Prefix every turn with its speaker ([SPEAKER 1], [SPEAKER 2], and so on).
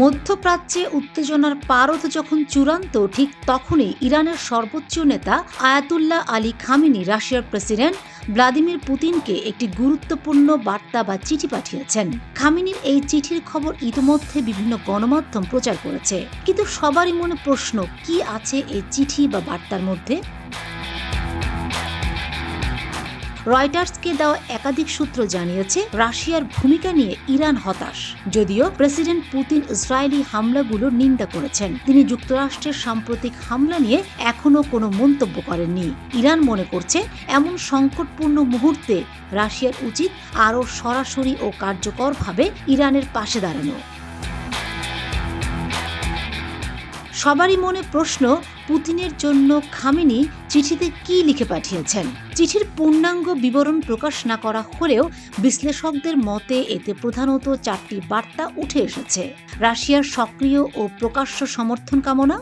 [SPEAKER 1] মধ্যপ্রাচ্যে উত্তেজনার পারদ যখন চূড়ান্ত, ঠিক তখনই ইরানের সর্বোচ্চ নেতা আয়াতুল্লাহ আলী খামেনি রাশিয়ার প্রেসিডেন্ট ভ্লাদিমির পুতিনকে একটি গুরুত্বপূর্ণ বার্তা বা চিঠি পাঠিয়েছেন। খামেনির এই চিঠির খবর ইতিমধ্যে বিভিন্ন গণমাধ্যম প্রচার করেছে, কিন্তু সবারই মনে প্রশ্ন, কি আছে এই চিঠি বা বার্তার মধ্যে? রয়টার্সকে দেওয়া একাধিক সূত্র জানিয়েছে, রাশিয়ার ভূমিকা নিয়ে ইরান হতাশ। যদিও প্রেসিডেন্ট পুতিন ইসরায়েলি হামলাগুলোর নিন্দা করেছেন, তিনি যুক্তরাষ্ট্রের সাম্প্রতিক হামলা নিয়ে এখনও কোনো মন্তব্য করেননি। ইরান মনে করছে, এমন সংকটপূর্ণ মুহূর্তে রাশিয়ার উচিত আরও সরাসরি ও কার্যকরভাবে ইরানের পাশে দাঁড়ানো। সবারই মনে প্রশ্ন, পুতিনের জন্য খামেনি চিঠিতে কি লিখে পাঠিয়েছেন? চিঠির পূর্ণাঙ্গ বিবরণ প্রকাশ না করা হলেও বিশ্লেষকদের মতে এতে প্রধানত 4টি বার্তা উঠে এসেছে। রাশিয়ার সক্রিয় ও প্রকাশ্য সমর্থন কামনা,